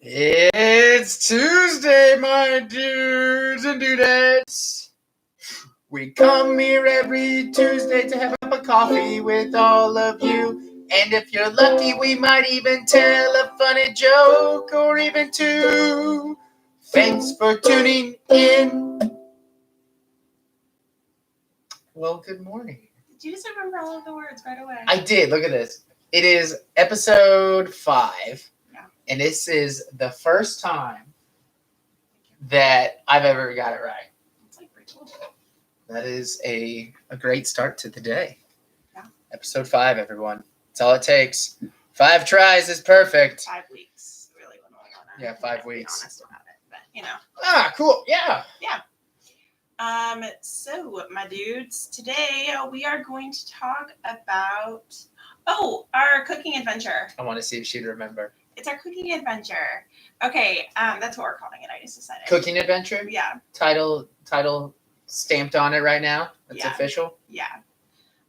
It's Tuesday, my dudes and dudettes. We come here every Tuesday to have a cup of coffee with all of you. And if you're lucky, we might even tell a funny joke or even two. Thanks for tuning in. Well, good morning. Did you just remember all of the words right away? I did. Look at this. It is episode 5. Yeah. And this is the first time that I've ever got it right. It's like pretty cool. That is a great start to the day. Yeah. Episode 5, everyone. That's all it takes. 5 tries is perfect. 5 weeks, really, when we want to. Yeah, 5 weeks. Be honest about it, but you know. Ah, cool. Yeah. Yeah. So my dudes, today we are going to talk about our cooking adventure. I want to see if she'd remember. It's our cooking adventure. Okay, that's what we're calling it. I just decided. Cooking adventure? Yeah. Title stamped on it right now. It's official. Yeah.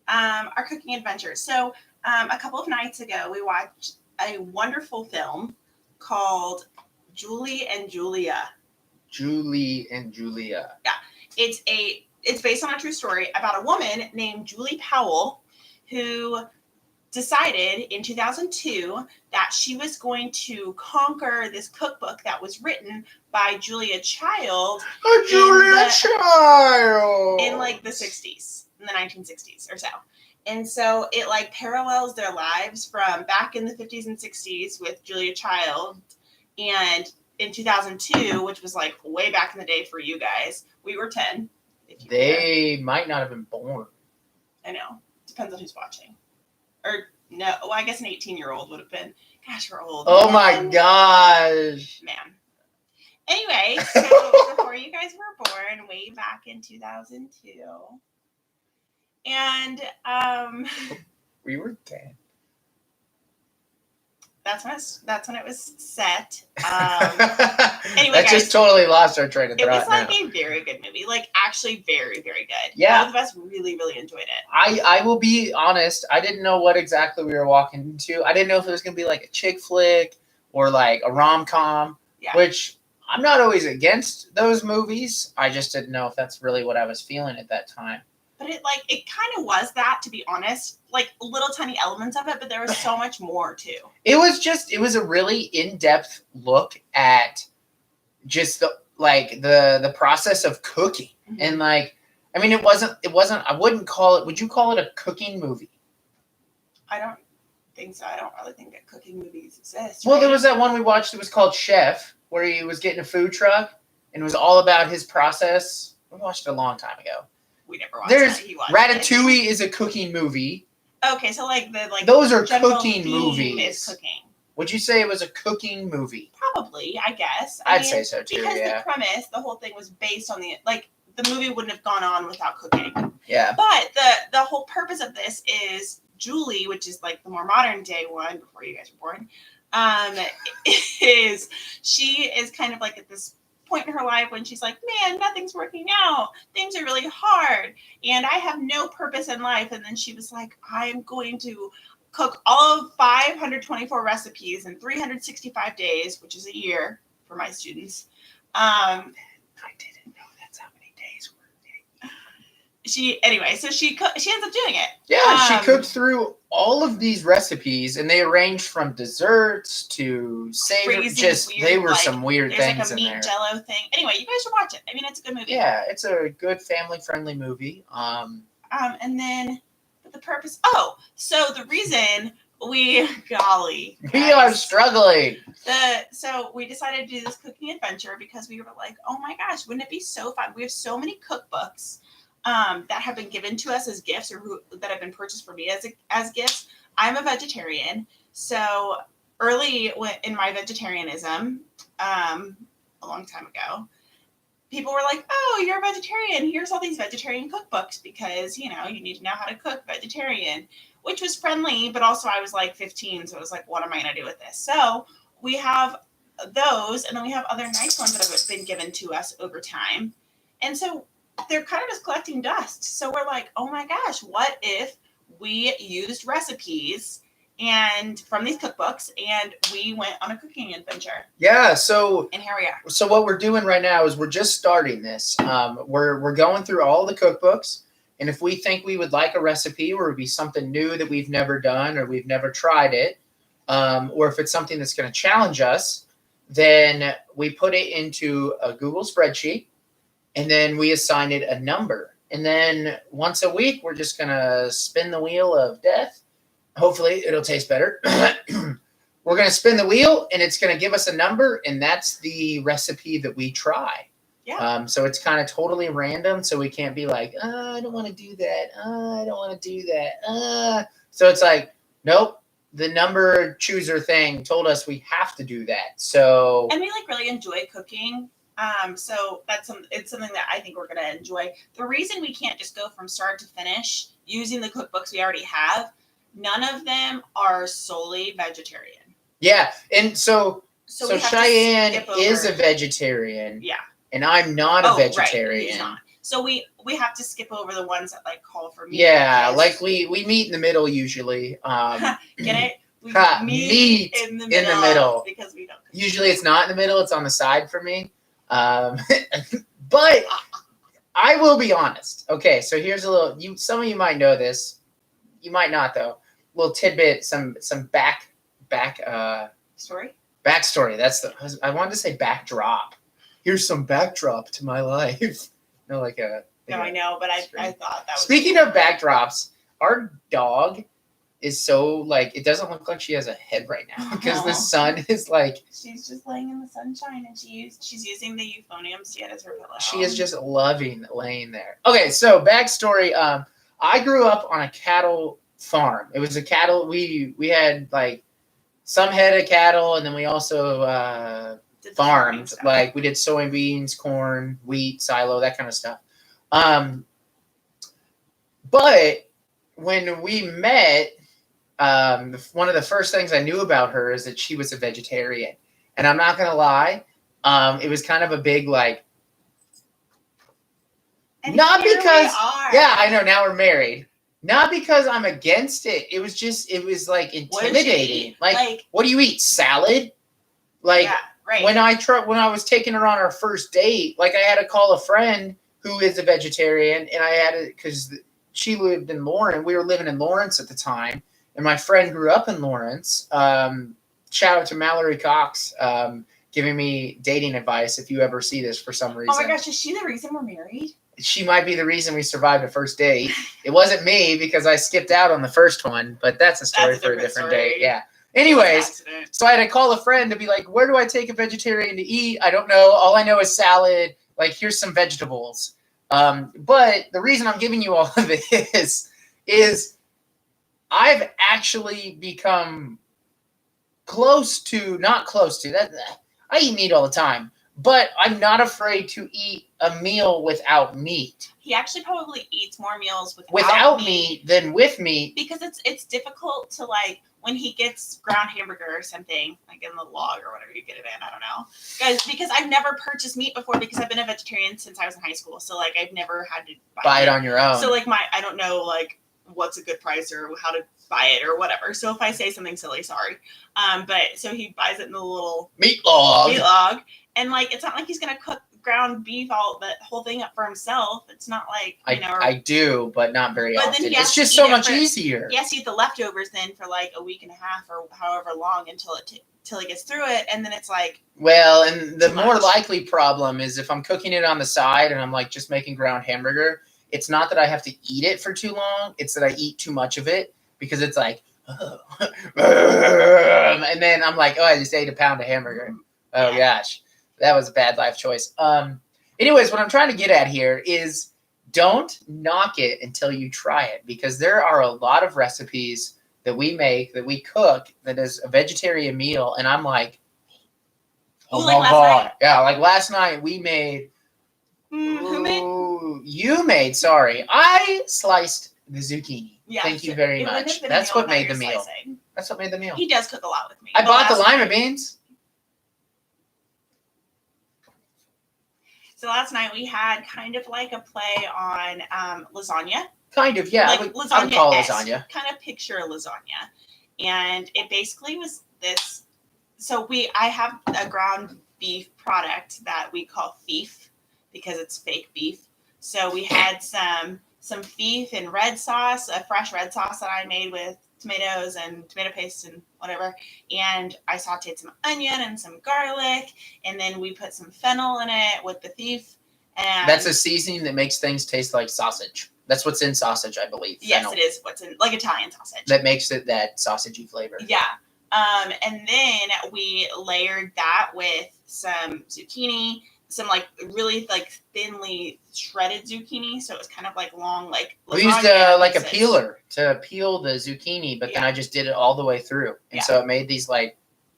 Our cooking adventure. So, a couple of nights ago, we watched a wonderful film called Julie and Julia. Julie and Julia. Yeah. It's based on a true story about a woman named Julie Powell who decided in 2002 that she was going to conquer this cookbook that was written by Julia Child. Child! In like the 60s, in the 1960s or so. And so it like parallels their lives from back in the 50s and 60s with Julia Child. And in 2002, which was like way back in the day for you guys, we were 10. They might not have been born. I know. Depends on who's watching. Or no, well, I guess an 18-year-old would have been. Gosh, we're old. Oh my gosh. Man. Anyway, so before you guys were born, way back in 2002. And we were 10. That's when it was set. Anyway, that just totally lost our train of thought. It was like a very good movie, like actually very, very good. Yeah, both of us really, really enjoyed it. I will be honest. I didn't know what exactly we were walking into. I didn't know if it was gonna be like a chick flick or like a rom-com. Yeah. Which I'm not always against those movies. I just didn't know if that's really what I was feeling at that time. But it kind of was that, to be honest, like little tiny elements of it, but there was so much more too. It was a really in-depth look at just the process of cooking. Mm-hmm. And like, I mean, it wasn't, I wouldn't call it, would you call it a cooking movie? I don't think so. I don't really think that cooking movies exist. Well, there was that one we watched, it was called Chef, where he was getting a food truck and it was all about his process. We watched it a long time ago. We never watched it. Ratatouille is a cooking movie. Okay, so those are cooking movies. Is cooking. Would you say it was a cooking movie? Probably, I guess. I'd say so too. Because the premise, the whole thing was based on the movie wouldn't have gone on without cooking. Yeah. But the whole purpose of this is Julie, which is like the more modern day one before you guys were born, she is kind of like at this point in her life when she's like, man, nothing's working out. Things are really hard. And I have no purpose in life. And then she was like, I'm going to cook all of 524 recipes in 365 days, which is a year for my students. I didn't know that's how many days were. So she ends up doing it. Yeah, she cooked through all of these recipes, and they ranged from desserts to savory. They were some weird things in there. There's like a meat jello thing. Anyway, you guys should watch it. I mean, it's a good movie. Yeah, it's a good family-friendly movie. And then the purpose. Oh, so the reason we are struggling. So we decided to do this cooking adventure because we were like, oh my gosh, wouldn't it be so fun? We have so many cookbooks that have been given to us as gifts or that have been purchased for me as gifts. I'm a vegetarian. So early in my vegetarianism, a long time ago, people were like, oh, you're a vegetarian. Here's all these vegetarian cookbooks because, you need to know how to cook vegetarian, which was friendly. But also I was like 15. So it was like, what am I going to do with this? So we have those. And then we have other nice ones that have been given to us over time. And so they're kind of just collecting dust. So we're like, oh my gosh, what if we used recipes and from these cookbooks, and we went on a cooking adventure. Yeah, so and here we are. So what we're doing right now is we're just starting this. We're going through all the cookbooks, and if we think we would like a recipe or it would be something new that we've never done or we've never tried it, or if it's something that's going to challenge us, then we put it into a Google spreadsheet, and then we assign it a number. And then once a week, we're just going to spin the wheel of death. Hopefully, it'll taste better. We're going to spin the wheel, and it's going to give us a number, and that's the recipe that we try. Yeah. So it's kind of totally random, so we can't be like, I don't want to do that. I don't want to do that. So it's like, nope. The number chooser thing told us we have to do that. So and we like really enjoy cooking. So it's something that I think we're gonna enjoy. The reason we can't just go from start to finish using the cookbooks we already have, none of them are solely vegetarian. Yeah, and so Cheyenne is a vegetarian. Yeah. And I'm not a vegetarian. Right, he's not. So we have to skip over the ones that like call for meat. Yeah, like we meet in the middle usually. Get it? We meet in the middle because we don't. Usually it's not in the middle; it's on the side for me. But I will be honest. Okay, so here's a little. Some of you might know this. You might not though. Little tidbit. Some story. Backstory. I wanted to say backdrop. Here's some backdrop to my life. No, like a. No, I know, but I thought that was. Speaking of backdrops, our dog is so like it doesn't look like she has a head right now because the sun is like. She's just laying in the sunshine and she's using the euphonium stand as her pillow. She is just loving laying there. Okay, so backstory. I grew up on a cattle farm. It was a cattle. We had like some head of cattle, and then we also farmed. Like we did soybeans, corn, wheat, silo, that kind of stuff. But when we met, one of the first things I knew about her is that she was a vegetarian. And I'm not going to lie, it was kind of a big, like, and not because, yeah, I know, now we're married. Not because I'm against it. It was like intimidating. Like, what do you eat? Salad? Like, yeah, right. When I was taking her on our first date, like I had to call a friend who is a vegetarian, and I had to, because she lived in Lawrence. We were living in Lawrence at the time, and my friend grew up in Lawrence. Shout out to Mallory Cox, giving me dating advice if you ever see this for some reason. Oh my gosh, is she the reason we're married? She might be the reason we survived a first date. It wasn't me because I skipped out on the first one, but that's a story for a different date. Yeah. Anyways, so I had to call a friend to be like, where do I take a vegetarian to eat? I don't know. All I know is salad. Like, here's some vegetables. But the reason I'm giving you all of this is I've actually become not close to that. I eat meat all the time, but I'm not afraid to eat a meal without meat. He actually probably eats more meals without meat than with meat. Because it's difficult to, like, when he gets ground hamburger or something, like in the log or whatever you get it in, I don't know. Guys, because I've never purchased meat before because I've been a vegetarian since I was in high school. So, like, I've never had to buy it on your own. So, like, I don't know, like, what's a good price or how to buy it or whatever. So if I say something silly, sorry. But so he buys it in the little meat log. And, like, it's not like he's going to cook ground beef, that whole thing up for himself. It's not like, I do, but not very often. It's just so much easier. He has to eat the leftovers then for like a week and a half or however long until he gets through it, and then it's like. Well, and the more likely problem is if I'm cooking it on the side and I'm like just making ground hamburger, it's not that I have to eat it for too long, it's that I eat too much of it because it's like, oh. And then I'm like, oh, I just ate a pound of hamburger. Oh gosh. That was a bad life choice. Anyways, what I'm trying to get at here is don't knock it until you try it, because there are a lot of recipes that we make, that we cook, that is a vegetarian meal, and I'm like, oh my God. Yeah, like last night we made. Who made? You made, sorry. I sliced the zucchini. Yeah, thank you very much. That's what made the meal. Slicing. That's what made the meal. He does cook a lot with me. I bought the lima beans. So last night we had kind of like a play on lasagna. Kind of, yeah. Like I would call it lasagna. Kind of picture lasagna. And it basically was this. So I have a ground beef product that we call Thief because it's fake beef. So we had some beef and red sauce, a fresh red sauce that I made with tomatoes and tomato paste and whatever. And I sauteed some onion and some garlic, and then we put some fennel in it with the Thief. And that's a seasoning that makes things taste like sausage. That's what's in sausage, I believe. Yes, fennel. it is what's in, like Italian sausage. That makes it that sausagey flavor. Yeah. And then we layered that with some zucchini, some like really like thinly shredded zucchini. So it was kind of like long, like we used like a peeler to peel the zucchini, but then I just did it all the way through, and so it made these like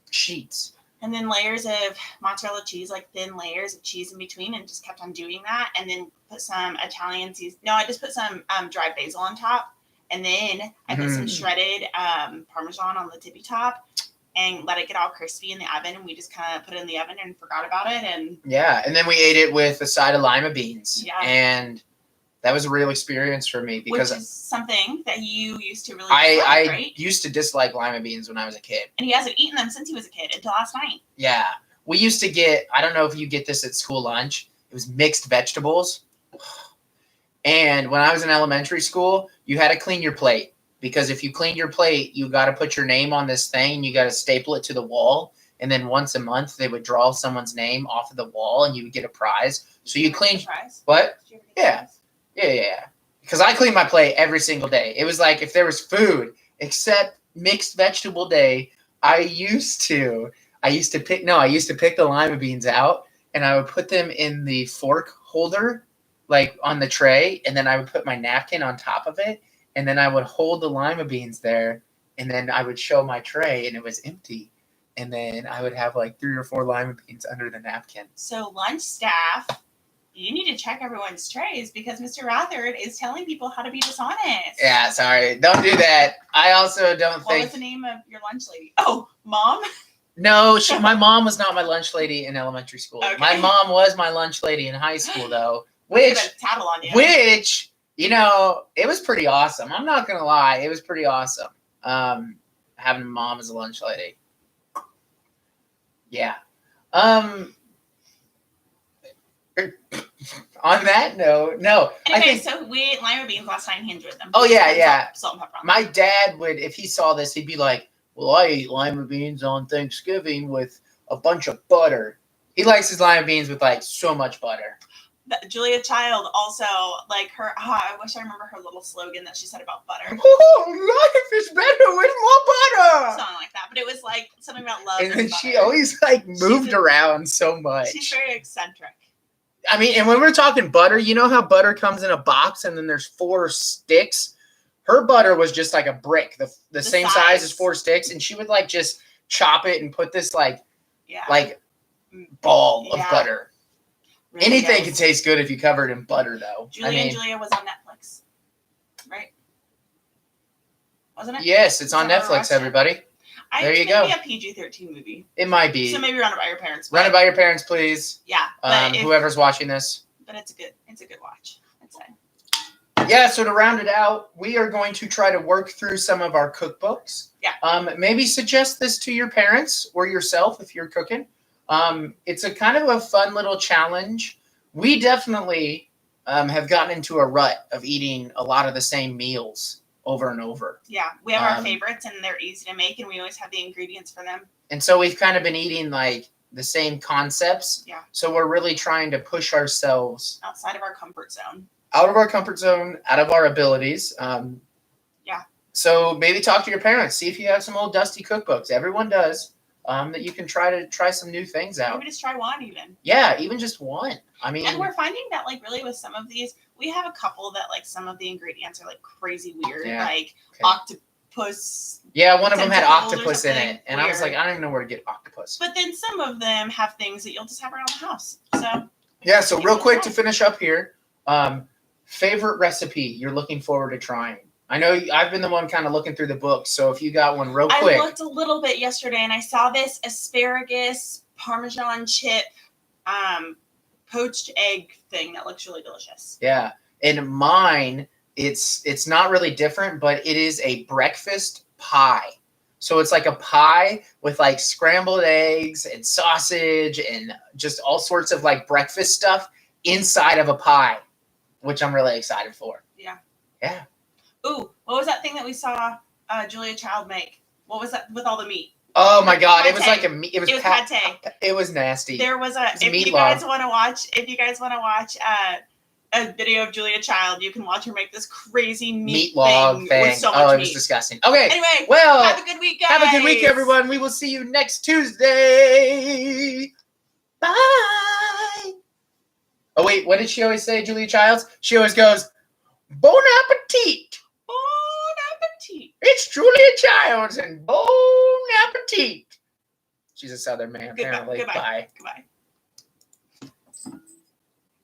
sheets. And then layers of mozzarella cheese, like thin layers of cheese in between, and just kept on doing that. And then put some Italian seasoning. No, I just put some dried basil on top. And then I put some shredded Parmesan on the tippy top and let it get all crispy in the oven. And we just kind of put it in the oven and forgot about it. And and then we ate it with a side of lima beans. Yeah. And that was a real experience for me because which is something that you used to really dislike, right? I used to dislike lima beans when I was a kid. And he hasn't eaten them since he was a kid until last night. Yeah. We used to get, I don't know if you get this at school lunch, it was mixed vegetables. And when I was in elementary school, you had to clean your plate because if you clean your plate, you got to put your name on this thing and you got to staple it to the wall. And then once a month, they would draw someone's name off of the wall and you would get a prize. So you clean. What? Yeah. Yeah. Because I clean my plate every single day. It was like if there was food, except mixed vegetable day, I used to pick the lima beans out and I would put them in the fork holder, like on the tray, and then I would put my napkin on top of it, and then I would hold the lima beans there, and then I would show my tray, and it was empty, and then I would have like 3 or 4 lima beans under the napkin. So lunch staff, you need to check everyone's trays because Mr. Ratherts is telling people how to be dishonest. Yeah, sorry. Don't do that. I also don't think... What was the name of your lunch lady? Oh, Mom? No, my mom was not my lunch lady in elementary school. Okay. My mom was my lunch lady in high school, though. Which, you know, it was pretty awesome. I'm not going to lie. It was pretty awesome having a mom as a lunch lady. Yeah. On that note, no. Anyway, so we ate lima beans last night and he enjoyed them. Oh, yeah. Salt and pepper on them. My dad would, if he saw this, he'd be like, well, I ate lima beans on Thanksgiving with a bunch of butter. He likes his lima beans with like so much butter. Julia Child also, like her, I wish I remember her little slogan that she said about butter. Oh, life is better with more butter. Something like that. But it was like something about love. And then she always like moved around so much. She's very eccentric. I mean, and when we're talking butter, you know how butter comes in a box and then there's 4 sticks? Her butter was just like a brick, the same size as 4 sticks. And she would like just chop it and put this like ball of butter. Really Anything can taste good if you cover it in butter, though. And Julia was on Netflix, right? Wasn't it? Yes, it's on Netflix, everybody. There you go. It might be a PG-13 movie. It might be. So maybe run it by your parents. Run it by your parents, please. Yeah. Whoever's watching this. But it's a good watch, I'd say. Yeah, so to round it out, we are going to try to work through some of our cookbooks. Yeah. Maybe suggest this to your parents or yourself if you're cooking. It's a kind of a fun little challenge. We definitely have gotten into a rut of eating a lot of the same meals over and over. Yeah, we have our favorites and they're easy to make and we always have the ingredients for them. And so we've kind of been eating like the same concepts. Yeah. So we're really trying to push ourselves outside of our comfort zone. Out of our comfort zone, out of our abilities. Yeah. So maybe talk to your parents. See if you have some old dusty cookbooks. Everyone does. That you can try some new things out. Maybe just try one even. Yeah, even just one. I mean, and we're finding that like really with some of these, we have a couple that like some of the ingredients are like crazy weird, like octopus. Yeah, one of them had octopus in it, and I was like, I don't even know where to get octopus. But then some of them have things that you'll just have around the house. So yeah, so real quick to finish up here, favorite recipe you're looking forward to trying. I know I've been the one kind of looking through the book, so if you got one real quick. I looked a little bit yesterday, and I saw this asparagus Parmesan chip poached egg thing that looks really delicious. Yeah, and mine, it's not really different, but it is a breakfast pie. So it's like a pie with like scrambled eggs and sausage and just all sorts of like breakfast stuff inside of a pie, which I'm really excited for. Yeah. Yeah. Ooh, what was that thing that we saw Julia Child make? What was that with all the meat? Oh my God! Pate. It was like a meat. It was pate. It was nasty. There was a. If you guys want to watch a video of Julia Child, you can watch her make this crazy meat log thing with so much meat. It was disgusting. Okay. Anyway, well, have a good week, guys. Have a good week, everyone. We will see you next Tuesday. Bye. Oh wait, what did she always say, Julia Childs? She always goes, "Bon appetit." Bon appetit. It's Julia Childs and bon appetit. She's a Southern man, apparently. Goodbye. Bye. Goodbye.